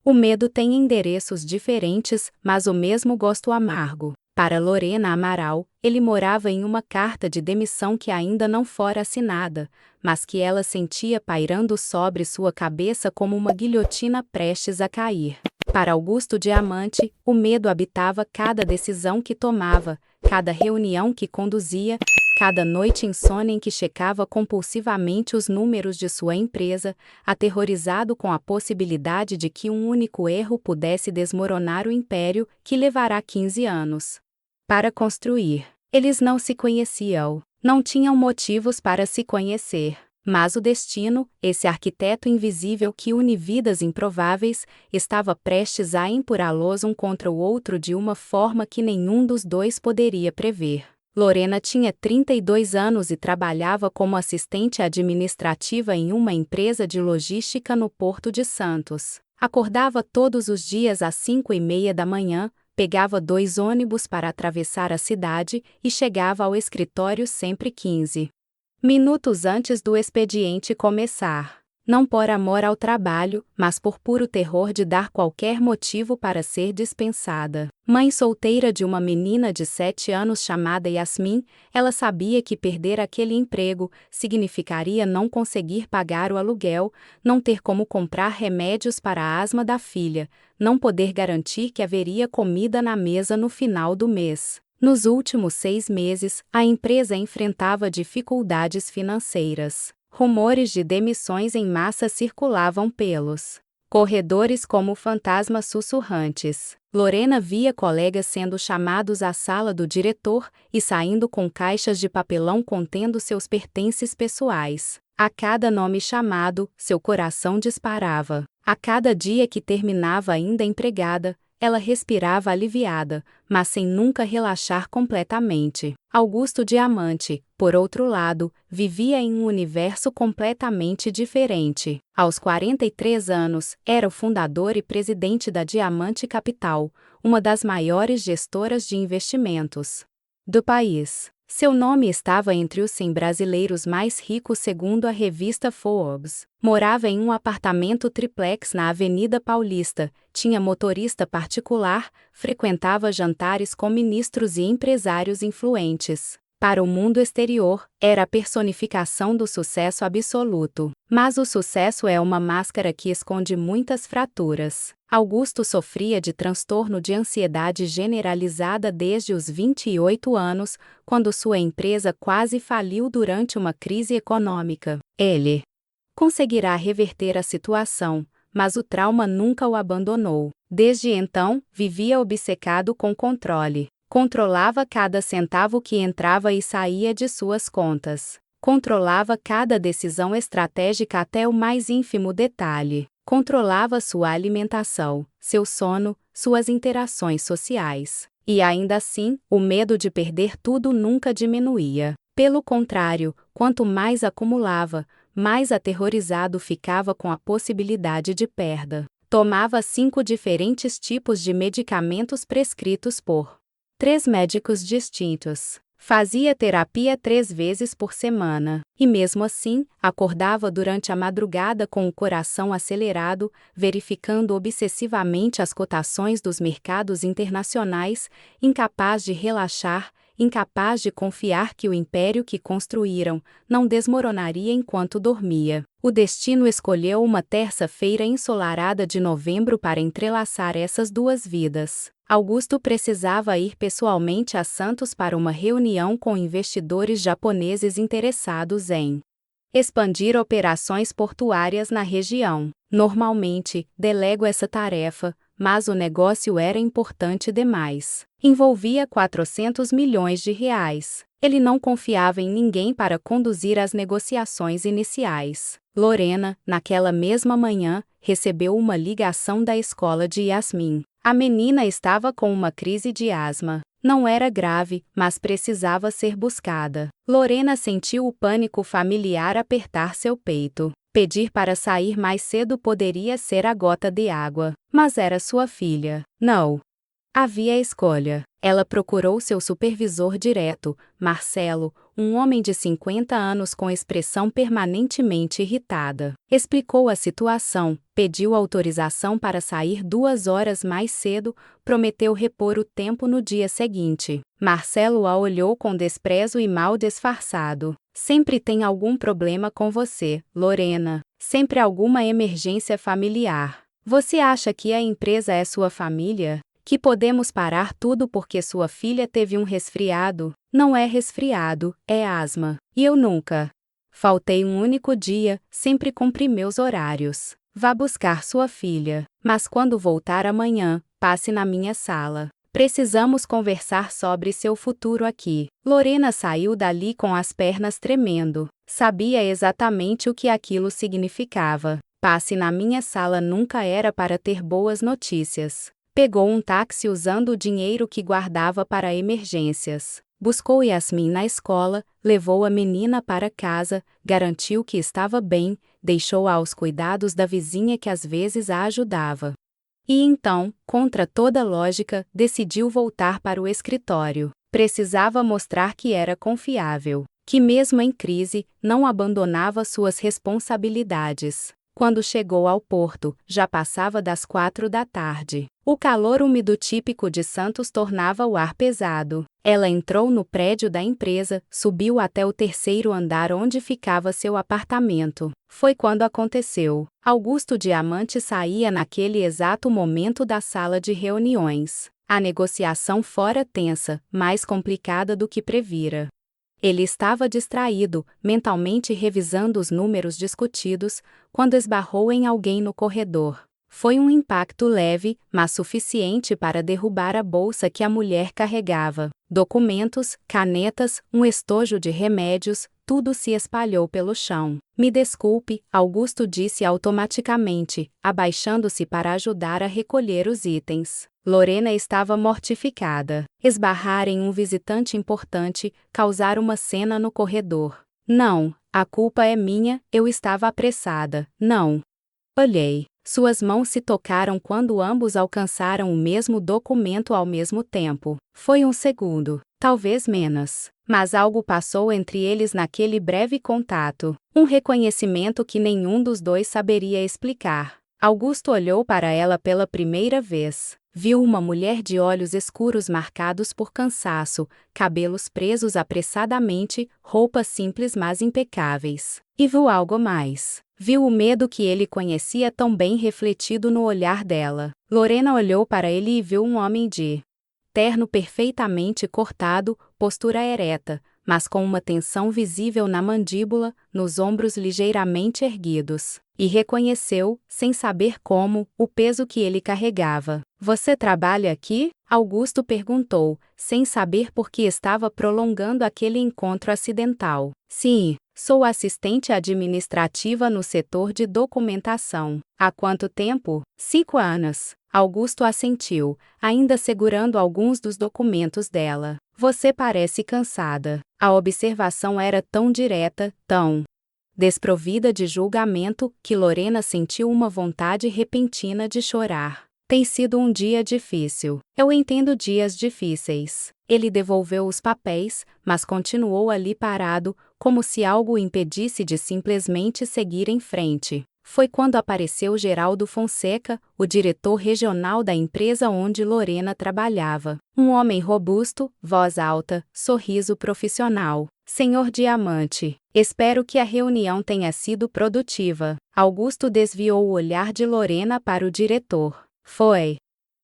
O medo tem endereços diferentes, mas o mesmo gosto amargo. Para Lorena Amaral, ele morava em uma carta de demissão que ainda não fora assinada, mas que ela sentia pairando sobre sua cabeça como uma guilhotina prestes a cair. Para Augusto Diamante, o medo habitava cada decisão que tomava, cada reunião que conduzia, cada noite insônia em que checava compulsivamente os números de sua empresa, aterrorizado com a possibilidade de que um único erro pudesse desmoronar o império que levará 15 anos para construir. Eles não se conheciam, não tinham motivos para se conhecer. Mas o destino, esse arquiteto invisível que une vidas improváveis, estava prestes a empurrá-los um contra o outro de uma forma que nenhum dos dois poderia prever. Lorena tinha 32 anos e trabalhava como assistente administrativa em uma empresa de logística no Porto de Santos. Acordava todos os dias às 5:30 da manhã, pegava 2 ônibus para atravessar a cidade e chegava ao escritório sempre 15 minutos antes do expediente começar. Não por amor ao trabalho, mas por puro terror de dar qualquer motivo para ser dispensada. Mãe solteira de uma menina de 7 anos chamada Yasmin, ela sabia que perder aquele emprego significaria não conseguir pagar o aluguel, não ter como comprar remédios para a asma da filha, não poder garantir que haveria comida na mesa no final do mês. Nos últimos 6 meses, a empresa enfrentava dificuldades financeiras. Rumores de demissões em massa circulavam pelos corredores como fantasmas sussurrantes. Lorena via colegas sendo chamados à sala do diretor e saindo com caixas de papelão contendo seus pertences pessoais. A cada nome chamado, seu coração disparava. A cada dia que terminava ainda empregada, ela respirava aliviada, mas sem nunca relaxar completamente. Augusto Diamante, por outro lado, vivia em um universo completamente diferente. Aos 43 anos, era o fundador e presidente da Diamante Capital, uma das maiores gestoras de investimentos do país. Seu nome estava entre os 100 brasileiros mais ricos segundo a revista Forbes. Morava em um apartamento triplex na Avenida Paulista, tinha motorista particular, frequentava jantares com ministros e empresários influentes. Para o mundo exterior, era a personificação do sucesso absoluto. Mas o sucesso é uma máscara que esconde muitas fraturas. Augusto sofria de transtorno de ansiedade generalizada desde os 28 anos, quando sua empresa quase faliu durante uma crise econômica. Ele conseguirá reverter a situação, mas o trauma nunca o abandonou. Desde então, vivia obcecado com controle. Controlava cada centavo que entrava e saía de suas contas. Controlava cada decisão estratégica até o mais ínfimo detalhe. Controlava sua alimentação, seu sono, suas interações sociais. E ainda assim, o medo de perder tudo nunca diminuía. Pelo contrário, quanto mais acumulava, mais aterrorizado ficava com a possibilidade de perda. Tomava 5 diferentes tipos de medicamentos prescritos por 3 médicos distintos. Fazia terapia 3 vezes por semana. E mesmo assim, acordava durante a madrugada com o coração acelerado, verificando obsessivamente as cotações dos mercados internacionais, incapaz de relaxar, incapaz de confiar que o império que construíram não desmoronaria enquanto dormia. O destino escolheu uma terça-feira ensolarada de novembro para entrelaçar essas 2 vidas. Augusto precisava ir pessoalmente a Santos para uma reunião com investidores japoneses interessados em expandir operações portuárias na região. Normalmente, delego essa tarefa, mas o negócio era importante demais. Envolvia 400 milhões de reais. Ele não confiava em ninguém para conduzir as negociações iniciais. Lorena, naquela mesma manhã, recebeu uma ligação da escola de Yasmin. A menina estava com uma crise de asma. Não era grave, mas precisava ser buscada. Lorena sentiu o pânico familiar apertar seu peito. Pedir para sair mais cedo poderia ser a gota de água, mas era sua filha. Não havia escolha. Ela procurou seu supervisor direto, Marcelo, um homem de 50 anos com expressão permanentemente irritada. Explicou a situação, pediu autorização para sair 2 horas mais cedo, prometeu repor o tempo no dia seguinte. Marcelo a olhou com desprezo e mal disfarçado. Sempre tem algum problema com você, Lorena. Sempre alguma emergência familiar. Você acha que a empresa é sua família? Que podemos parar tudo porque sua filha teve um resfriado? Não é resfriado, é asma. E eu nunca faltei um único dia, sempre cumpri meus horários. Vá buscar sua filha. Mas quando voltar amanhã, passe na minha sala. Precisamos conversar sobre seu futuro aqui. Lorena saiu dali com as pernas tremendo. Sabia exatamente o que aquilo significava. Passe na minha sala nunca era para ter boas notícias. Pegou um táxi usando o dinheiro que guardava para emergências. Buscou Yasmin na escola, levou a menina para casa, garantiu que estava bem, deixou-a aos cuidados da vizinha que às vezes a ajudava. E então, contra toda lógica, decidiu voltar para o escritório. Precisava mostrar que era confiável, que mesmo em crise, não abandonava suas responsabilidades. Quando chegou ao porto, já passava das 4 da tarde. O calor úmido típico de Santos tornava o ar pesado. Ela entrou no prédio da empresa, subiu até o 3º andar onde ficava seu apartamento. Foi quando aconteceu. Augusto Diamante saía naquele exato momento da sala de reuniões. A negociação fora tensa, mais complicada do que previra. Ele estava distraído, mentalmente revisando os números discutidos, quando esbarrou em alguém no corredor. Foi um impacto leve, mas suficiente para derrubar a bolsa que a mulher carregava. Documentos, canetas, um estojo de remédios, tudo se espalhou pelo chão. Me desculpe, Augusto disse automaticamente, abaixando-se para ajudar a recolher os itens. Lorena estava mortificada. Esbarrar em um visitante importante, causar uma cena no corredor. Não, a culpa é minha, eu estava apressada. Não. Olhei. Suas mãos se tocaram quando ambos alcançaram o mesmo documento ao mesmo tempo. Foi um segundo, talvez menos. Mas algo passou entre eles naquele breve contato. Um reconhecimento que nenhum dos dois saberia explicar. Augusto olhou para ela pela primeira vez. Viu uma mulher de olhos escuros marcados por cansaço, cabelos presos apressadamente, roupas simples mas impecáveis. E viu algo mais. Viu o medo que ele conhecia tão bem refletido no olhar dela. Lorena olhou para ele e viu um homem de terno perfeitamente cortado, postura ereta, mas com uma tensão visível na mandíbula, nos ombros ligeiramente erguidos. E reconheceu, sem saber como, o peso que ele carregava. Você trabalha aqui? Augusto perguntou, sem saber por que estava prolongando aquele encontro acidental. Sim, sou assistente administrativa no setor de documentação. Há quanto tempo? 5 anos. Augusto assentiu, ainda segurando alguns dos documentos dela. Você parece cansada. A observação era tão direta, tão desprovida de julgamento, que Lorena sentiu uma vontade repentina de chorar. Tem sido um dia difícil. Eu entendo dias difíceis. Ele devolveu os papéis, mas continuou ali parado, como se algo o impedisse de simplesmente seguir em frente. Foi quando apareceu Geraldo Fonseca, o diretor regional da empresa onde Lorena trabalhava. Um homem robusto, voz alta, sorriso profissional. Senhor Diamante, espero que a reunião tenha sido produtiva. Augusto desviou o olhar de Lorena para o diretor. Foi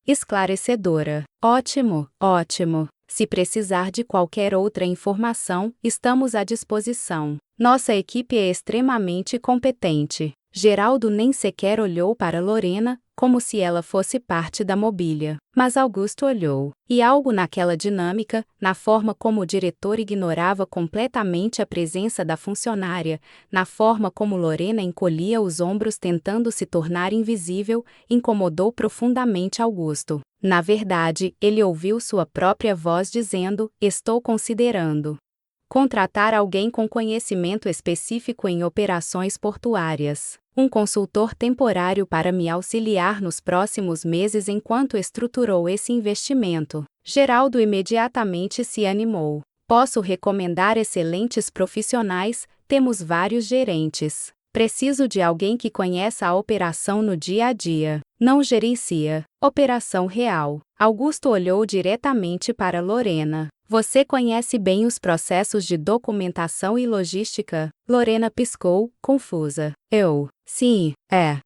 esclarecedora. Ótimo, ótimo. Se precisar de qualquer outra informação, estamos à disposição. Nossa equipe é extremamente competente. Geraldo nem sequer olhou para Lorena, como se ela fosse parte da mobília. Mas Augusto olhou. E algo naquela dinâmica, na forma como o diretor ignorava completamente a presença da funcionária, na forma como Lorena encolhia os ombros tentando se tornar invisível, incomodou profundamente Augusto. Na verdade, ele ouviu sua própria voz dizendo: estou considerando contratar alguém com conhecimento específico em operações portuárias. Um consultor temporário para me auxiliar nos próximos meses enquanto estruturou esse investimento. Geraldo imediatamente se animou. Posso recomendar excelentes profissionais, temos vários gerentes. Preciso de alguém que conheça a operação no dia a dia. Não gerencia. Operação real. Augusto olhou diretamente para Lorena. Você conhece bem os processos de documentação e logística? Lorena piscou, confusa. Sim, é.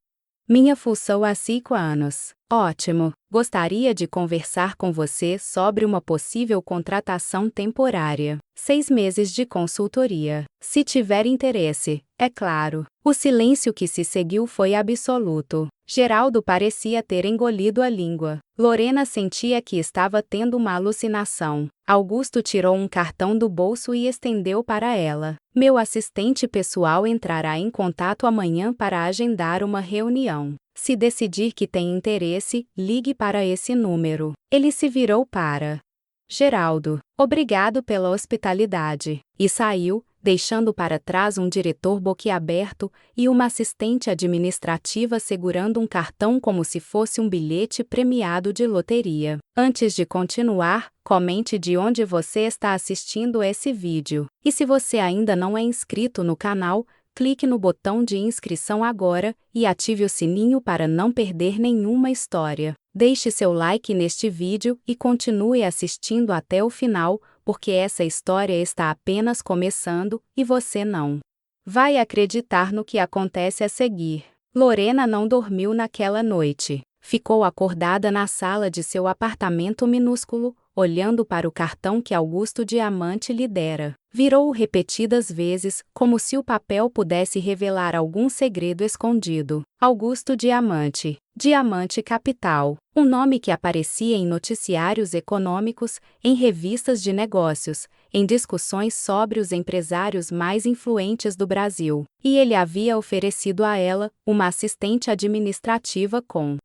Minha função há 5 anos. Ótimo. Gostaria de conversar com você sobre uma possível contratação temporária. 6 meses de consultoria. Se tiver interesse, é claro. O silêncio que se seguiu foi absoluto. Geraldo parecia ter engolido a língua. Lorena sentia que estava tendo uma alucinação. Augusto tirou um cartão do bolso e estendeu para ela. Meu assistente pessoal entrará em contato amanhã para agendar uma reunião. Se decidir que tem interesse, ligue para esse número. Ele se virou para Geraldo. Obrigado pela hospitalidade. E saiu, deixando para trás um diretor boquiaberto e uma assistente administrativa segurando um cartão como se fosse um bilhete premiado de loteria. Antes de continuar, comente de onde você está assistindo esse vídeo. E se você ainda não é inscrito no canal, clique no botão de inscrição agora e ative o sininho para não perder nenhuma história. Deixe seu like neste vídeo e continue assistindo até o final, porque essa história está apenas começando e você não vai acreditar no que acontece a seguir. Lorena não dormiu naquela noite. Ficou acordada na sala de seu apartamento minúsculo, olhando para o cartão que Augusto Diamante lhe dera. Virou-o repetidas vezes, como se o papel pudesse revelar algum segredo escondido. Augusto Diamante. Diamante Capital. Um nome que aparecia em noticiários econômicos, em revistas de negócios, em discussões sobre os empresários mais influentes do Brasil. E ele havia oferecido a ela uma assistente administrativa com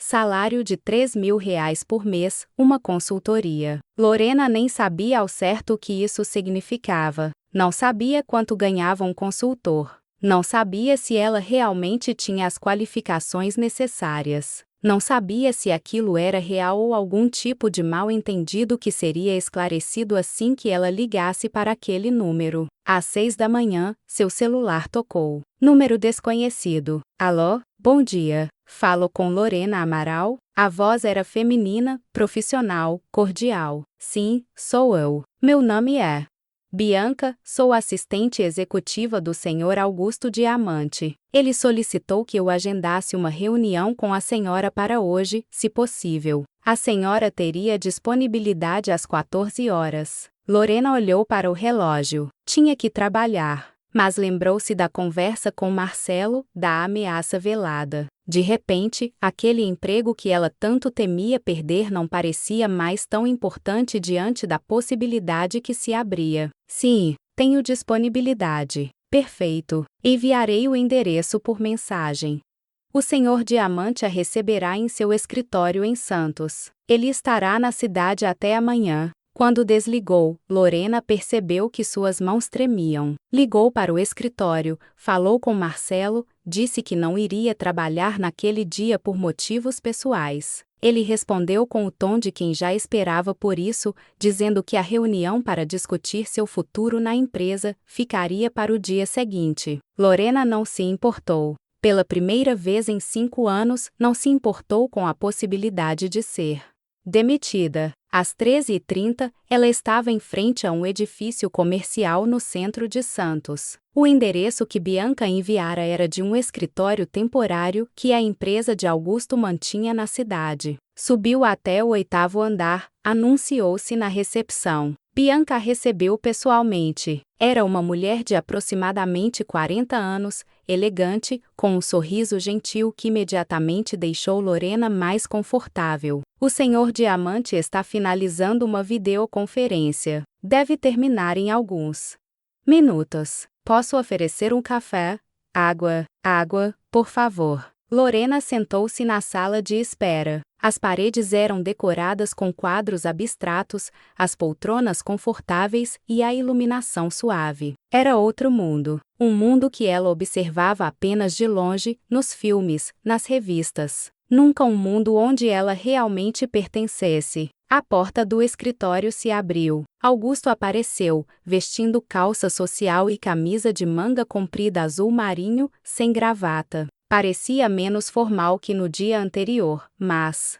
salário de R$ 3.000 por mês, uma consultoria. Lorena nem sabia ao certo o que isso significava. Não sabia quanto ganhava um consultor. Não sabia se ela realmente tinha as qualificações necessárias. Não sabia se aquilo era real ou algum tipo de mal-entendido que seria esclarecido assim que ela ligasse para aquele número. Às 6 da manhã, seu celular tocou. Número desconhecido. Alô? Bom dia. Falo com Lorena Amaral? A voz era feminina, profissional, cordial. Sim, sou eu. Meu nome é Bianca, sou assistente executiva do Sr. Augusto Diamante. Ele solicitou que eu agendasse uma reunião com a senhora para hoje, se possível. A senhora teria disponibilidade às 14 horas. Lorena olhou para o relógio. Tinha que trabalhar. Mas lembrou-se da conversa com Marcelo, da ameaça velada. De repente, aquele emprego que ela tanto temia perder não parecia mais tão importante diante da possibilidade que se abria. Sim, tenho disponibilidade. Perfeito. Enviarei o endereço por mensagem. O Sr. Diamante a receberá em seu escritório em Santos. Ele estará na cidade até amanhã. Quando desligou, Lorena percebeu que suas mãos tremiam. Ligou para o escritório, falou com Marcelo, disse que não iria trabalhar naquele dia por motivos pessoais. Ele respondeu com o tom de quem já esperava por isso, dizendo que a reunião para discutir seu futuro na empresa ficaria para o dia seguinte. Lorena não se importou. Pela primeira vez em 5 anos, não se importou com a possibilidade de ser demitida. Às 13h30, ela estava em frente a um edifício comercial no centro de Santos. O endereço que Bianca enviara era de um escritório temporário que a empresa de Augusto mantinha na cidade. Subiu até o 8º andar, anunciou-se na recepção. Bianca a recebeu pessoalmente. Era uma mulher de aproximadamente 40 anos, elegante, com um sorriso gentil que imediatamente deixou Lorena mais confortável. O Sr. Diamante está finalizando uma videoconferência. Deve terminar em alguns minutos. Posso oferecer um café? Água, por favor. Lorena sentou-se na sala de espera. As paredes eram decoradas com quadros abstratos, as poltronas confortáveis e a iluminação suave. Era outro mundo. Um mundo que ela observava apenas de longe, nos filmes, nas revistas. Nunca um mundo onde ela realmente pertencesse. A porta do escritório se abriu. Augusto apareceu, vestindo calça social e camisa de manga comprida azul marinho, sem gravata. Parecia menos formal que no dia anterior, mas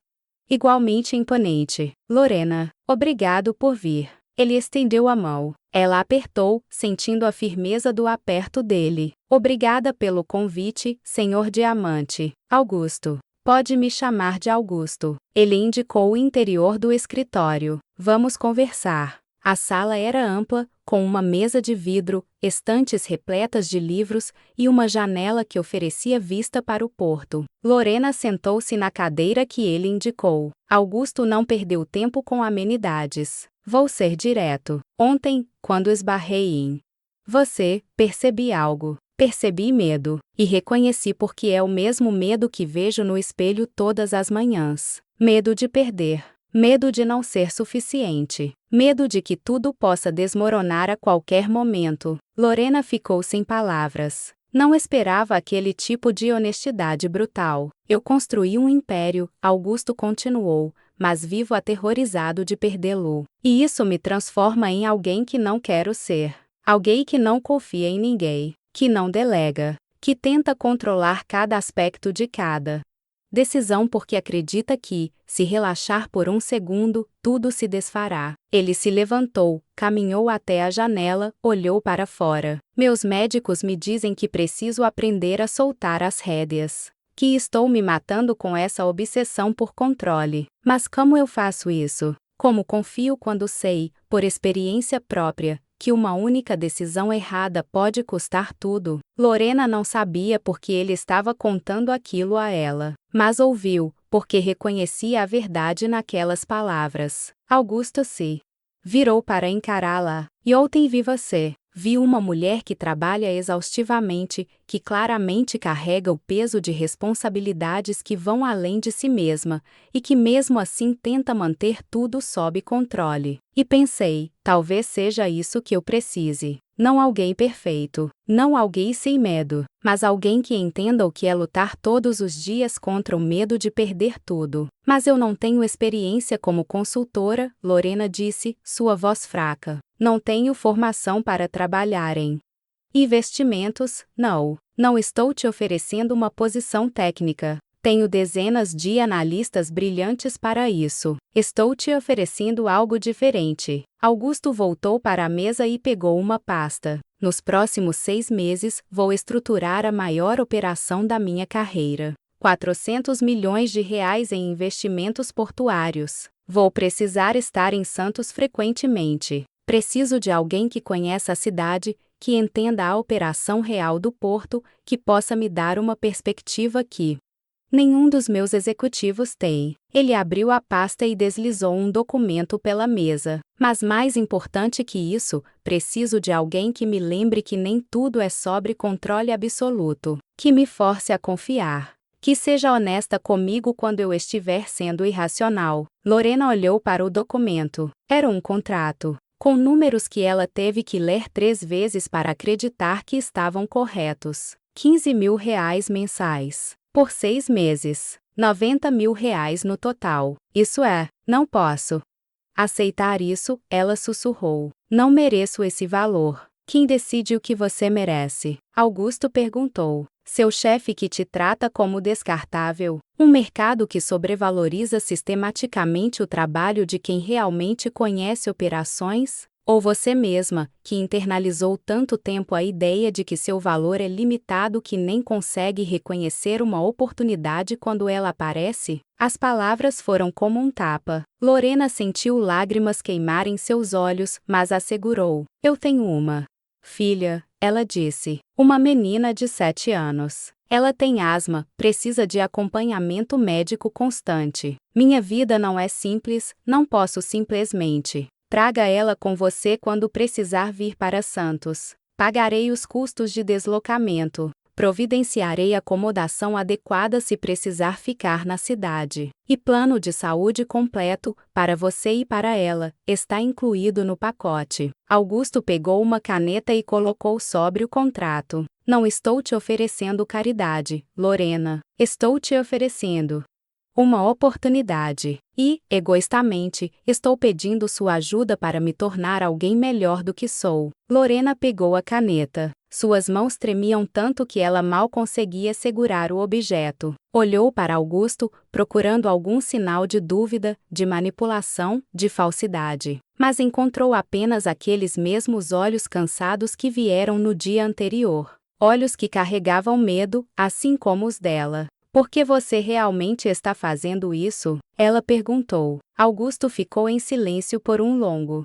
igualmente imponente. Lorena, obrigado por vir. Ele estendeu a mão. Ela apertou, sentindo a firmeza do aperto dele. Obrigada pelo convite, senhor Diamante. Augusto. Pode me chamar de Augusto. Ele indicou o interior do escritório. Vamos conversar. A sala era ampla, com uma mesa de vidro, estantes repletas de livros e uma janela que oferecia vista para o porto. Lorena sentou-se na cadeira que ele indicou. Augusto não perdeu tempo com amenidades. Vou ser direto. Ontem, quando esbarrei em você, percebi algo. Percebi medo, e reconheci porque é o mesmo medo que vejo no espelho todas as manhãs. Medo de perder. Medo de não ser suficiente. Medo de que tudo possa desmoronar a qualquer momento. Lorena ficou sem palavras. Não esperava aquele tipo de honestidade brutal. Eu construí um império, Augusto continuou, mas vivo aterrorizado de perdê-lo. E isso me transforma em alguém que não quero ser. Alguém que não confia em ninguém, que não delega, que tenta controlar cada aspecto de cada decisão porque acredita que, se relaxar por um segundo, tudo se desfará. Ele se levantou, caminhou até a janela, olhou para fora. Meus médicos me dizem que preciso aprender a soltar as rédeas. Que estou me matando com essa obsessão por controle. Mas como eu faço isso? Como confio quando sei, por experiência própria, que uma única decisão errada pode custar tudo? Lorena não sabia porque ele estava contando aquilo a ela, mas ouviu, porque reconhecia a verdade naquelas palavras. Augusto se virou para encará-la. E ontem vi você. Vi uma mulher que trabalha exaustivamente, que claramente carrega o peso de responsabilidades que vão além de si mesma, e que mesmo assim tenta manter tudo sob controle. E pensei, talvez seja isso que eu precise. Não alguém perfeito, não alguém sem medo, mas alguém que entenda o que é lutar todos os dias contra o medo de perder tudo. Mas eu não tenho experiência como consultora, Lorena disse, sua voz fraca. Não tenho formação para trabalhar em investimentos, não. Não estou te oferecendo uma posição técnica. Tenho dezenas de analistas brilhantes para isso. Estou te oferecendo algo diferente. Augusto voltou para a mesa e pegou uma pasta. Nos próximos 6 meses, vou estruturar a maior operação da minha carreira. 400 milhões de reais em investimentos portuários. Vou precisar estar em Santos frequentemente. Preciso de alguém que conheça a cidade, que entenda a operação real do porto, que possa me dar uma perspectiva que nenhum dos meus executivos tem. Ele abriu a pasta e deslizou um documento pela mesa. Mas mais importante que isso, preciso de alguém que me lembre que nem tudo é sobre controle absoluto. Que me force a confiar. Que seja honesta comigo quando eu estiver sendo irracional. Lorena olhou para o documento. Era um contrato, com números que ela teve que ler 3 vezes para acreditar que estavam corretos. 15 mil reais mensais. Por 6 meses. 90 mil reais no total. Isso é, não posso aceitar isso, ela sussurrou. Não mereço esse valor. Quem decide o que você merece? Augusto perguntou. Seu chefe que te trata como descartável? Um mercado que sobrevaloriza sistematicamente o trabalho de quem realmente conhece operações? Ou você mesma, que internalizou tanto tempo a ideia de que seu valor é limitado que nem consegue reconhecer uma oportunidade quando ela aparece? As palavras foram como um tapa. Lorena sentiu lágrimas queimarem seus olhos, mas assegurou. Eu tenho uma filha, ela disse. Uma menina de 7 anos. Ela tem asma, precisa de acompanhamento médico constante. Minha vida não é simples, não posso simplesmente. Traga ela com você quando precisar vir para Santos. Pagarei os custos de deslocamento. Providenciarei acomodação adequada se precisar ficar na cidade. E plano de saúde completo, para você e para ela, está incluído no pacote. Augusto pegou uma caneta e colocou sobre o contrato. Não estou te oferecendo caridade, Lorena. Estou te oferecendo uma oportunidade. E, egoistamente, estou pedindo sua ajuda para me tornar alguém melhor do que sou. Lorena pegou a caneta. Suas mãos tremiam tanto que ela mal conseguia segurar o objeto. Olhou para Augusto, procurando algum sinal de dúvida, de manipulação, de falsidade. Mas encontrou apenas aqueles mesmos olhos cansados que vieram no dia anterior. Olhos que carregavam medo, assim como os dela. Por que você realmente está fazendo isso? Ela perguntou. Augusto ficou em silêncio por um longo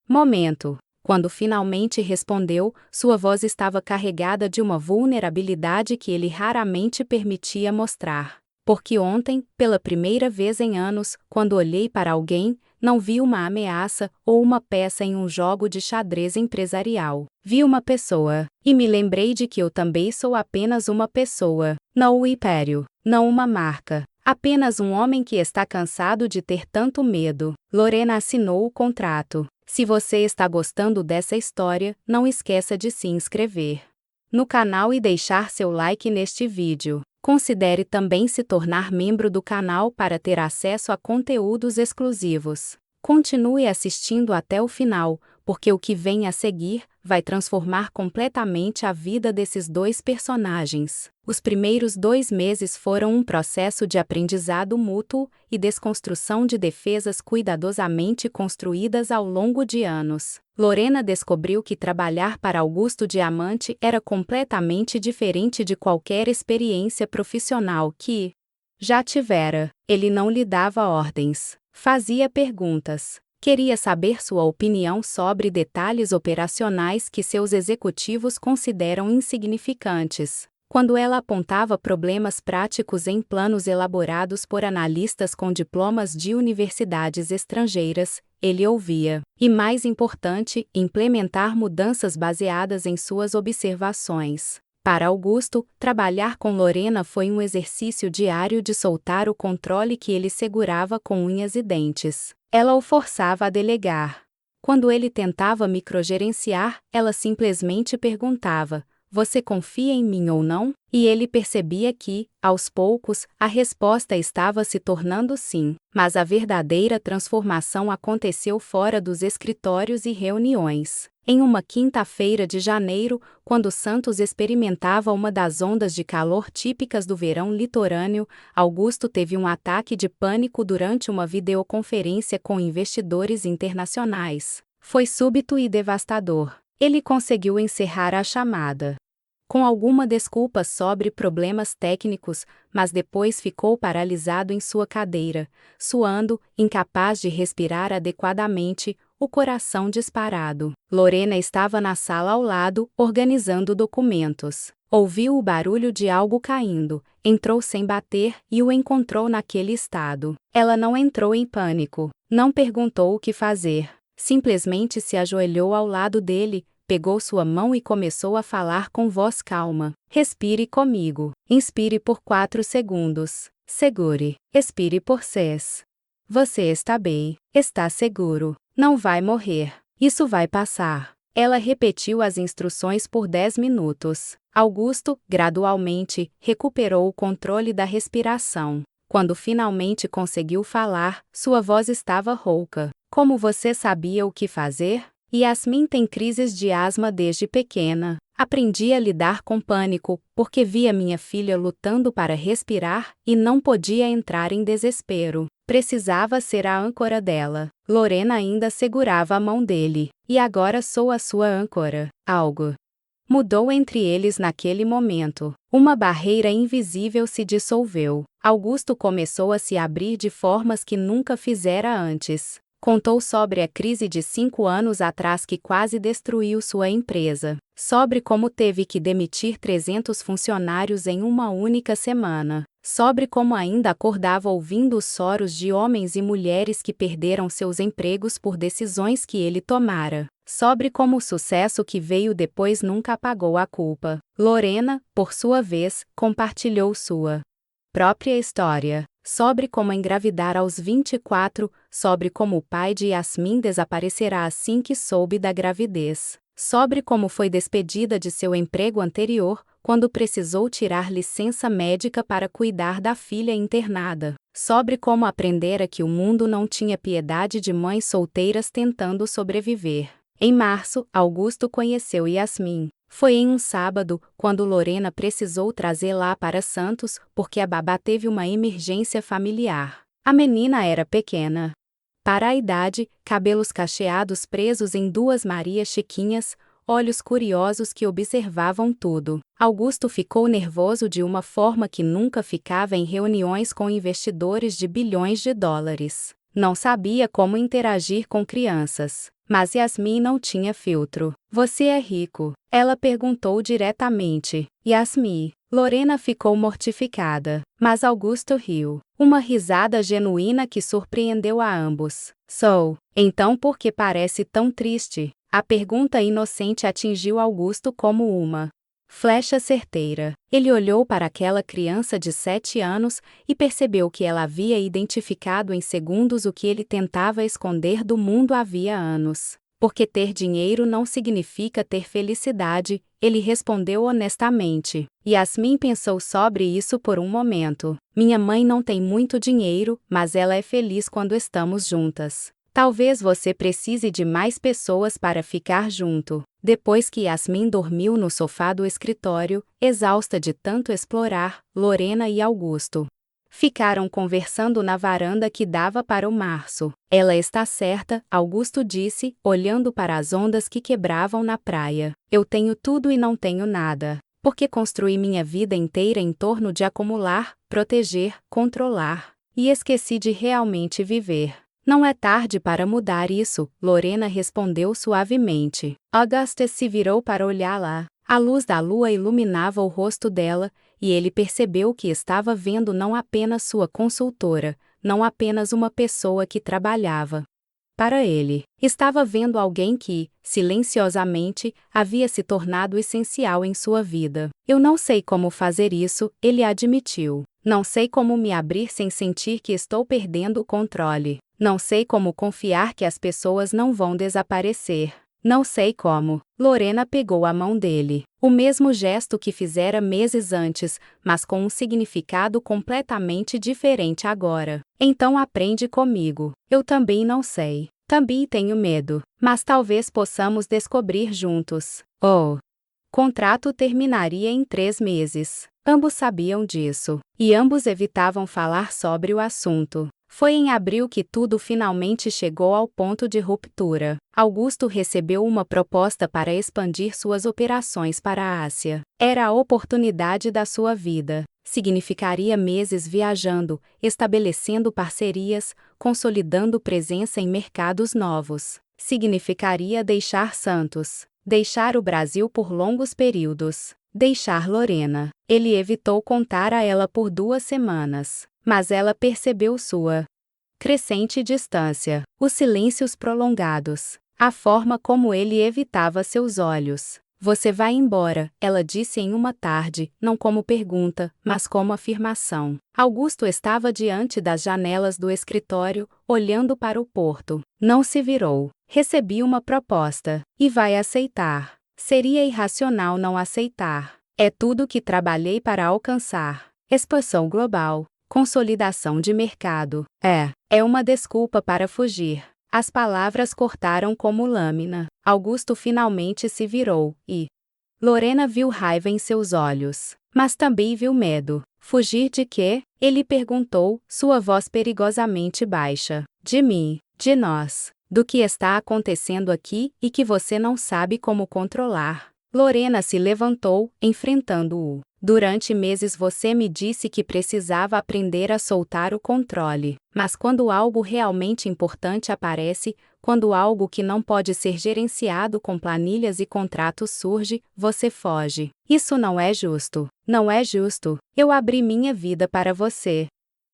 momento. Quando finalmente respondeu, sua voz estava carregada de uma vulnerabilidade que ele raramente permitia mostrar. Porque ontem, pela primeira vez em anos, quando olhei para alguém, não vi uma ameaça ou uma peça em um jogo de xadrez empresarial. Vi uma pessoa. E me lembrei de que eu também sou apenas uma pessoa, não um império, não uma marca. Apenas um homem que está cansado de ter tanto medo. Lorena assinou o contrato. Se você está gostando dessa história, não esqueça de se inscrever no canal e deixar seu like neste vídeo. Considere também se tornar membro do canal para ter acesso a conteúdos exclusivos. Continue assistindo até o final, porque o que vem a seguir vai transformar completamente a vida desses dois personagens. Os primeiros 2 meses foram um processo de aprendizado mútuo e desconstrução de defesas cuidadosamente construídas ao longo de anos. Lorena descobriu que trabalhar para Augusto Diamante era completamente diferente de qualquer experiência profissional que já tivera. Ele não lhe dava ordens, fazia perguntas. Queria saber sua opinião sobre detalhes operacionais que seus executivos consideram insignificantes. Quando ela apontava problemas práticos em planos elaborados por analistas com diplomas de universidades estrangeiras, ele ouvia. E mais importante, implementar mudanças baseadas em suas observações. Para Augusto, trabalhar com Lorena foi um exercício diário de soltar o controle que ele segurava com unhas e dentes. Ela o forçava a delegar. Quando ele tentava microgerenciar, ela simplesmente perguntava: "Você confia em mim ou não?" E ele percebia que, aos poucos, a resposta estava se tornando sim. Mas a verdadeira transformação aconteceu fora dos escritórios e reuniões. Em uma quinta-feira de janeiro, quando Santos experimentava uma das ondas de calor típicas do verão litorâneo, Augusto teve um ataque de pânico durante uma videoconferência com investidores internacionais. Foi súbito e devastador. Ele conseguiu encerrar a chamada com alguma desculpa sobre problemas técnicos, mas depois ficou paralisado em sua cadeira, suando, incapaz de respirar adequadamente, o coração disparado. Lorena estava na sala ao lado, organizando documentos. Ouviu o barulho de algo caindo, entrou sem bater e o encontrou naquele estado. Ela não entrou em pânico, não perguntou o que fazer. Simplesmente se ajoelhou ao lado dele, pegou sua mão e começou a falar com voz calma. Respire comigo. Inspire por 4 segundos. Segure. Expire por 6. Você está bem. Está seguro. Não vai morrer. Isso vai passar. Ela repetiu as instruções por 10 minutos. Augusto, gradualmente, recuperou o controle da respiração. Quando finalmente conseguiu falar, sua voz estava rouca. Como você sabia o que fazer? Yasmin tem crises de asma desde pequena. Aprendi a lidar com pânico, porque via minha filha lutando para respirar e não podia entrar em desespero. Precisava ser a âncora dela. Lorena ainda segurava a mão dele. E agora sou a sua âncora. Algo mudou entre eles naquele momento. Uma barreira invisível se dissolveu. Augusto começou a se abrir de formas que nunca fizera antes. Contou sobre a crise de 5 anos atrás que quase destruiu sua empresa. Sobre como teve que demitir 300 funcionários em uma única semana. Sobre como ainda acordava ouvindo os choros de homens e mulheres que perderam seus empregos por decisões que ele tomara. Sobre como o sucesso que veio depois nunca apagou a culpa. Lorena, por sua vez, compartilhou sua própria história. Sobre como engravidar aos 24, sobre como o pai de Yasmin desaparecerá assim que soube da gravidez. Sobre como foi despedida de seu emprego anterior, quando precisou tirar licença médica para cuidar da filha internada. Sobre como aprendera que o mundo não tinha piedade de mães solteiras tentando sobreviver. Em março, Augusto conheceu Yasmin. Foi em um sábado, quando Lorena precisou trazê-la para Santos, porque a babá teve uma emergência familiar. A menina era pequena. Para a idade, cabelos cacheados presos em duas Marias chiquinhas, olhos curiosos que observavam tudo. Augusto ficou nervoso de uma forma que nunca ficava em reuniões com investidores de bilhões de dólares. Não sabia como interagir com crianças. Mas Yasmin não tinha filtro. Você é rico? Ela perguntou diretamente. Yasmin. Lorena ficou mortificada. Mas Augusto riu. Uma risada genuína que surpreendeu a ambos. Sou. Então por que parece tão triste? A pergunta inocente atingiu Augusto como uma flecha certeira. Ele olhou para aquela criança de 7 anos e percebeu que ela havia identificado em segundos o que ele tentava esconder do mundo havia anos. Porque ter dinheiro não significa ter felicidade, ele respondeu honestamente. Yasmin pensou sobre isso por um momento. Minha mãe não tem muito dinheiro, mas ela é feliz quando estamos juntas. Talvez você precise de mais pessoas para ficar junto. Depois que Yasmin dormiu no sofá do escritório, exausta de tanto explorar, Lorena e Augusto ficaram conversando na varanda que dava para o março. Ela está certa, Augusto disse, olhando para as ondas que quebravam na praia. Eu tenho tudo e não tenho nada. Porque construí minha vida inteira em torno de acumular, proteger, controlar. E esqueci de realmente viver. Não é tarde para mudar isso, Lorena respondeu suavemente. Auguste se virou para olhá-la. A luz da lua iluminava o rosto dela, e ele percebeu que estava vendo não apenas sua consultora, não apenas uma pessoa que trabalhava para ele. Estava vendo alguém que, silenciosamente, havia se tornado essencial em sua vida. Eu não sei como fazer isso, ele admitiu. Não sei como me abrir sem sentir que estou perdendo o controle. Não sei como confiar que as pessoas não vão desaparecer. Não sei como. Lorena pegou a mão dele. O mesmo gesto que fizera meses antes, mas com um significado completamente diferente agora. Então aprende comigo. Eu também não sei. Também tenho medo. Mas talvez possamos descobrir juntos. Oh! Contrato terminaria em 3 meses. Ambos sabiam disso. E ambos evitavam falar sobre o assunto. Foi em abril que tudo finalmente chegou ao ponto de ruptura. Augusto recebeu uma proposta para expandir suas operações para a Ásia. Era a oportunidade da sua vida. Significaria meses viajando, estabelecendo parcerias, consolidando presença em mercados novos. Significaria deixar Santos, deixar o Brasil por longos períodos, deixar Lorena. Ele evitou contar a ela por 2 semanas. Mas ela percebeu sua crescente distância, os silêncios prolongados, a forma como ele evitava seus olhos. Você vai embora, ela disse em uma tarde, não como pergunta, mas como afirmação. Augusto estava diante das janelas do escritório, olhando para o porto. Não se virou. Recebi uma proposta. E vai aceitar. Seria irracional não aceitar. É tudo que trabalhei para alcançar. Expansão global. Consolidação de mercado. É uma desculpa para fugir. As palavras cortaram como lâmina. Augusto finalmente se virou, e Lorena viu raiva em seus olhos. Mas também viu medo. Fugir de quê? Ele perguntou, sua voz perigosamente baixa. De mim, de nós, do que está acontecendo aqui e que você não sabe como controlar. Lorena se levantou, enfrentando-o. Durante meses você me disse que precisava aprender a soltar o controle. Mas quando algo realmente importante aparece, quando algo que não pode ser gerenciado com planilhas e contratos surge, você foge. Isso não é justo. Não é justo. Eu abri minha vida para você.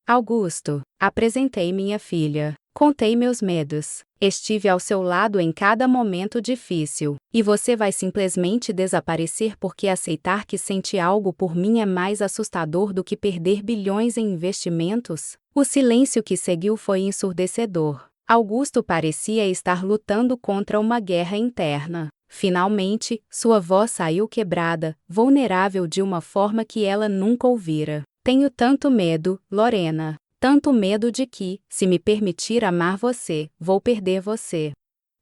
Augusto, apresentei minha filha. Contei meus medos. Estive ao seu lado em cada momento difícil. E você vai simplesmente desaparecer porque aceitar que sente algo por mim é mais assustador do que perder bilhões em investimentos? O silêncio que seguiu foi ensurdecedor. Augusto parecia estar lutando contra uma guerra interna. Finalmente, sua voz saiu quebrada, vulnerável de uma forma que ela nunca ouvira. Tenho tanto medo, Lorena. Tanto medo de que, se me permitir amar você, vou perder você.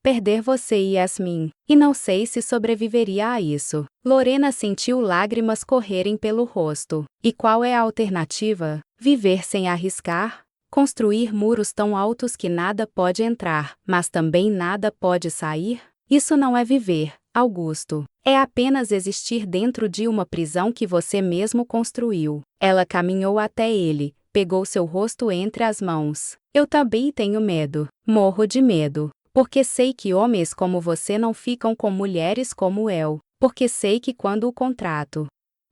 Perder você e Yasmin. E não sei se sobreviveria a isso. Lorena sentiu lágrimas correrem pelo rosto. E qual é a alternativa? Viver sem arriscar? Construir muros tão altos que nada pode entrar, mas também nada pode sair? Isso não é viver, Augusto. É apenas existir dentro de uma prisão que você mesmo construiu. Ela caminhou até ele, pegou seu rosto entre as mãos. Eu também tenho medo. Morro de medo. Porque sei que homens como você não ficam com mulheres como eu. Porque sei que quando o contrato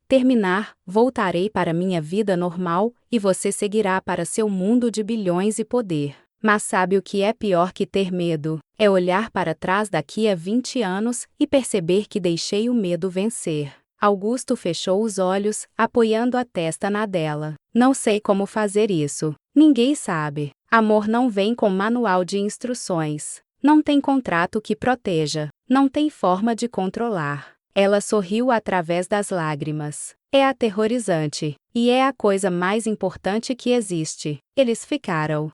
terminar, voltarei para minha vida normal, e você seguirá para seu mundo de bilhões e poder. Mas sabe o que é pior que ter medo? É olhar para trás daqui a 20 anos e perceber que deixei o medo vencer. Augusto fechou os olhos, apoiando a testa na dela. Não sei como fazer isso. Ninguém sabe. Amor não vem com manual de instruções. Não tem contrato que proteja. Não tem forma de controlar. Ela sorriu através das lágrimas. É aterrorizante. E é a coisa mais importante que existe. Eles ficaram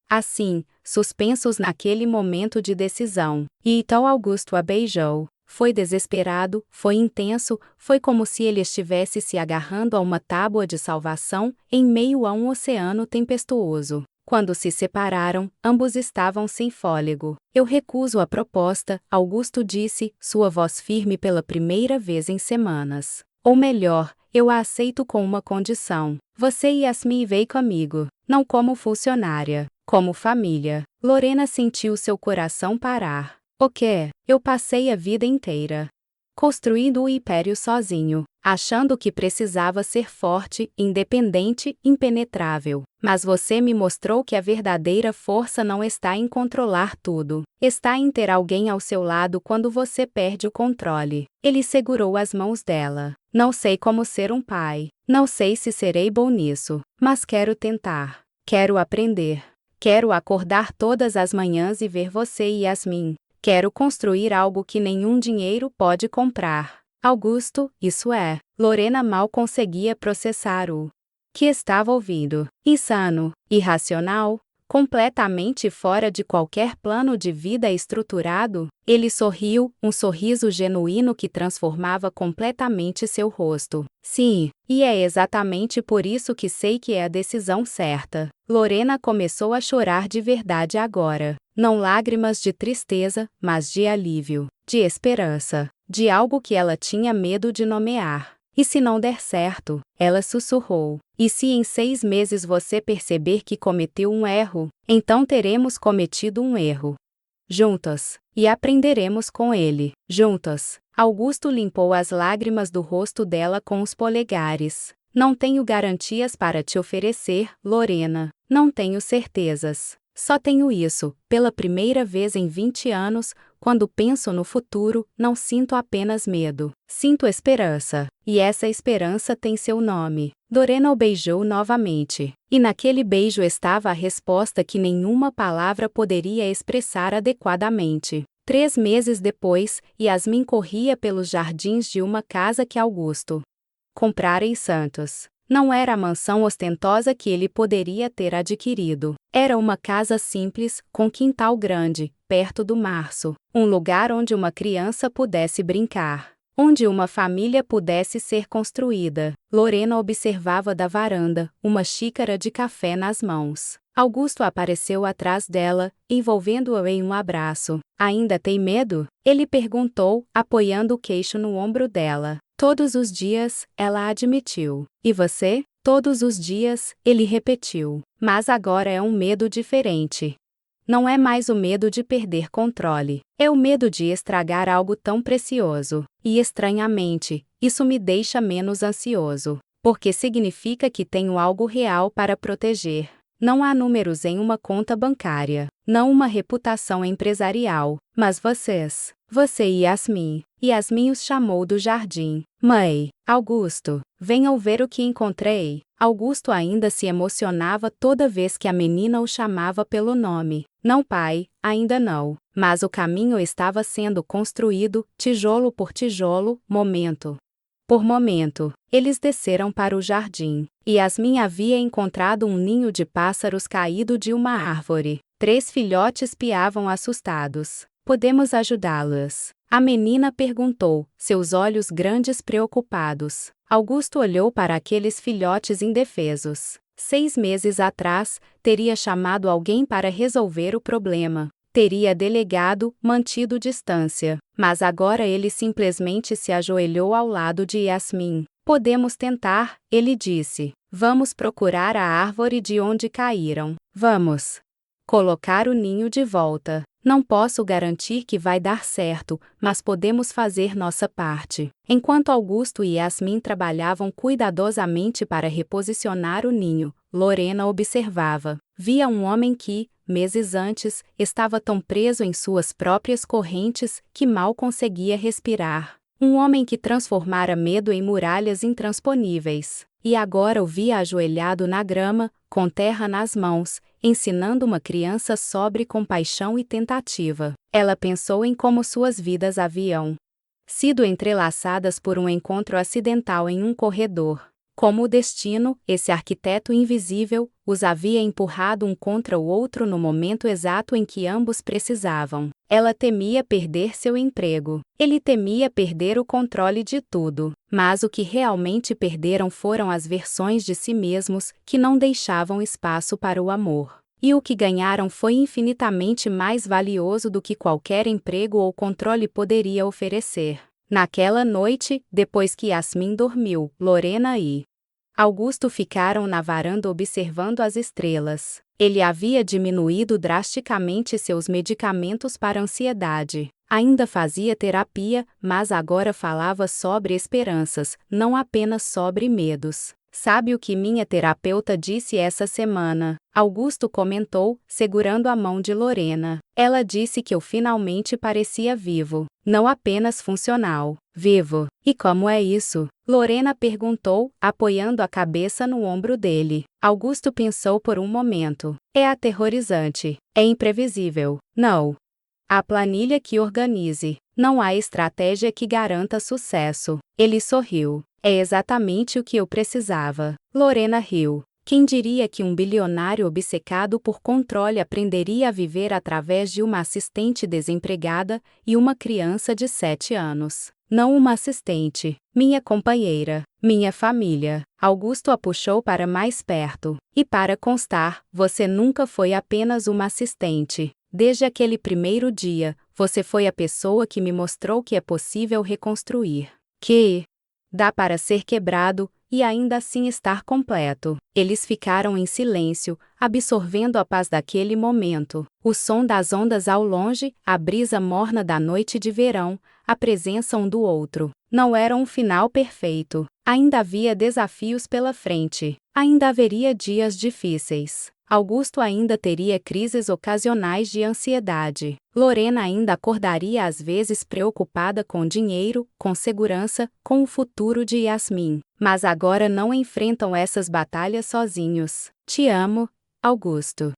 assim, suspensos naquele momento de decisão. E então Augusto a beijou. Foi desesperado, foi intenso, foi como se ele estivesse se agarrando a uma tábua de salvação, em meio a um oceano tempestuoso. Quando se separaram, ambos estavam sem fôlego. Eu recuso a proposta, Augusto disse, sua voz firme pela primeira vez em semanas. Ou melhor, eu a aceito com uma condição. Você e Yasmin vêm comigo, não como funcionária. Como família. Lorena sentiu seu coração parar. O quê? Eu passei a vida inteira construindo o império sozinho, achando que precisava ser forte, independente, impenetrável. Mas você me mostrou que a verdadeira força não está em controlar tudo. Está em ter alguém ao seu lado quando você perde o controle. Ele segurou as mãos dela. Não sei como ser um pai. Não sei se serei bom nisso. Mas quero tentar. Quero aprender. Quero acordar todas as manhãs e ver você e Yasmin. Quero construir algo que nenhum dinheiro pode comprar. Augusto, isso é. Lorena mal conseguia processar o que estava ouvindo. Insano, irracional, completamente fora de qualquer plano de vida estruturado. Ele sorriu, um sorriso genuíno que transformava completamente seu rosto. Sim, e é exatamente por isso que sei que é a decisão certa. Lorena começou a chorar de verdade agora. Não lágrimas de tristeza, mas de alívio, de esperança, de algo que ela tinha medo de nomear. E se não der certo? Ela sussurrou. E se em 6 meses você perceber que cometeu um erro, então teremos cometido um erro juntos, e aprenderemos com ele, juntos. Augusto limpou as lágrimas do rosto dela com os polegares. Não tenho garantias para te oferecer, Lorena. Não tenho certezas. Só tenho isso, pela primeira vez em 20 anos, quando penso no futuro, não sinto apenas medo. Sinto esperança. E essa esperança tem seu nome. Lorena o beijou novamente. E naquele beijo estava a resposta que nenhuma palavra poderia expressar adequadamente. 3 meses depois, Yasmin corria pelos jardins de uma casa que Augusto comprara em Santos. Não era a mansão ostentosa que ele poderia ter adquirido. Era uma casa simples, com quintal grande, perto do março. Um lugar onde uma criança pudesse brincar. Onde uma família pudesse ser construída. Lorena observava da varanda, uma xícara de café nas mãos. Augusto apareceu atrás dela, envolvendo-a em um abraço. Ainda tem medo? Ele perguntou, apoiando o queixo no ombro dela. Todos os dias, ela admitiu. E você? Todos os dias, ele repetiu. Mas agora é um medo diferente. Não é mais o medo de perder controle. É o medo de estragar algo tão precioso. E estranhamente, isso me deixa menos ansioso. Porque significa que tenho algo real para proteger. Não há números em uma conta bancária. Não uma reputação empresarial. Mas vocês. Você e Yasmin. Yasmin os chamou do jardim. Mãe, Augusto, venham ver o que encontrei. Augusto ainda se emocionava toda vez que a menina o chamava pelo nome. Não, pai, ainda não. Mas o caminho estava sendo construído, tijolo por tijolo, momento por momento. Eles desceram para o jardim. E Yasmin havia encontrado um ninho de pássaros caído de uma árvore. 3 filhotes piavam assustados. Podemos ajudá-los? A menina perguntou, seus olhos grandes preocupados. Augusto olhou para aqueles filhotes indefesos. 6 meses atrás, teria chamado alguém para resolver o problema. Teria delegado, mantido distância. Mas agora ele simplesmente se ajoelhou ao lado de Yasmin. Podemos tentar, ele disse. Vamos procurar a árvore de onde caíram. Vamos colocar o ninho de volta. Não posso garantir que vai dar certo, mas podemos fazer nossa parte. Enquanto Augusto e Yasmin trabalhavam cuidadosamente para reposicionar o ninho, Lorena observava. Via um homem que, meses antes, estava tão preso em suas próprias correntes que mal conseguia respirar. Um homem que transformara medo em muralhas intransponíveis. E agora o via ajoelhado na grama, com terra nas mãos, ensinando uma criança sobre compaixão e tentativa. Ela pensou em como suas vidas haviam sido entrelaçadas por um encontro acidental em um corredor. Como o destino, esse arquiteto invisível, os havia empurrado um contra o outro no momento exato em que ambos precisavam. Ela temia perder seu emprego. Ele temia perder o controle de tudo. Mas o que realmente perderam foram as versões de si mesmos que não deixavam espaço para o amor. E o que ganharam foi infinitamente mais valioso do que qualquer emprego ou controle poderia oferecer. Naquela noite, depois que Yasmin dormiu, Lorena e Augusto ficaram na varanda observando as estrelas. Ele havia diminuído drasticamente seus medicamentos para ansiedade. Ainda fazia terapia, mas agora falava sobre esperanças, não apenas sobre medos. Sabe o que minha terapeuta disse essa semana? Augusto comentou, segurando a mão de Lorena. Ela disse que eu finalmente parecia vivo, não apenas funcional. Vivo. E como é isso? Lorena perguntou, apoiando a cabeça no ombro dele. Augusto pensou por um momento. É aterrorizante. É imprevisível. Não há planilha que organize. Não há estratégia que garanta sucesso. Ele sorriu. É exatamente o que eu precisava. Lorena riu. Quem diria que um bilionário obcecado por controle aprenderia a viver através de uma assistente desempregada e uma criança de 7 anos? Não uma assistente, minha companheira, minha família. Augusto a puxou para mais perto. E para constar, você nunca foi apenas uma assistente. Desde aquele primeiro dia, você foi a pessoa que me mostrou que é possível reconstruir. Que dá para ser quebrado e ainda assim estar completo. Eles ficaram em silêncio, absorvendo a paz daquele momento. O som das ondas ao longe, a brisa morna da noite de verão, a presença um do outro. Não era um final perfeito. Ainda havia desafios pela frente. Ainda haveria dias difíceis. Augusto ainda teria crises ocasionais de ansiedade. Lorena ainda acordaria às vezes preocupada com dinheiro, com segurança, com o futuro de Yasmin. Mas agora não enfrentam essas batalhas sozinhos. Te amo, Augusto.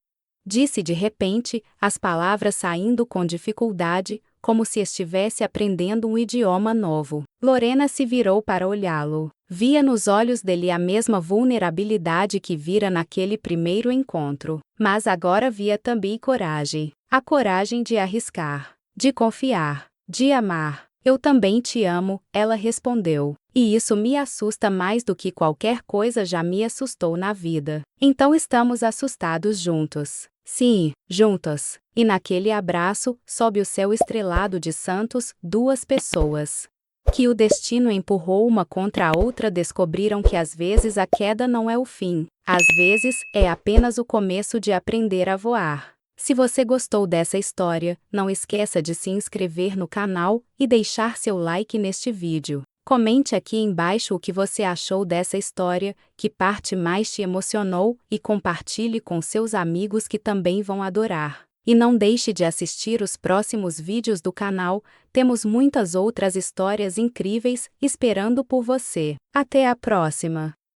Disse de repente, as palavras saindo com dificuldade, como se estivesse aprendendo um idioma novo. Lorena se virou para olhá-lo. Via nos olhos dele a mesma vulnerabilidade que vira naquele primeiro encontro. Mas agora via também coragem. A coragem de arriscar, de confiar, de amar. Eu também te amo, ela respondeu. E isso me assusta mais do que qualquer coisa já me assustou na vida. Então estamos assustados juntos. Sim, juntos. E naquele abraço, sob o céu estrelado de santos, 2 pessoas que o destino empurrou uma contra a outra descobriram que às vezes a queda não é o fim. Às vezes, é apenas o começo de aprender a voar. Se você gostou dessa história, não esqueça de se inscrever no canal e deixar seu like neste vídeo. Comente aqui embaixo o que você achou dessa história, que parte mais te emocionou e compartilhe com seus amigos que também vão adorar. E não deixe de assistir os próximos vídeos do canal, temos muitas outras histórias incríveis esperando por você. Até a próxima!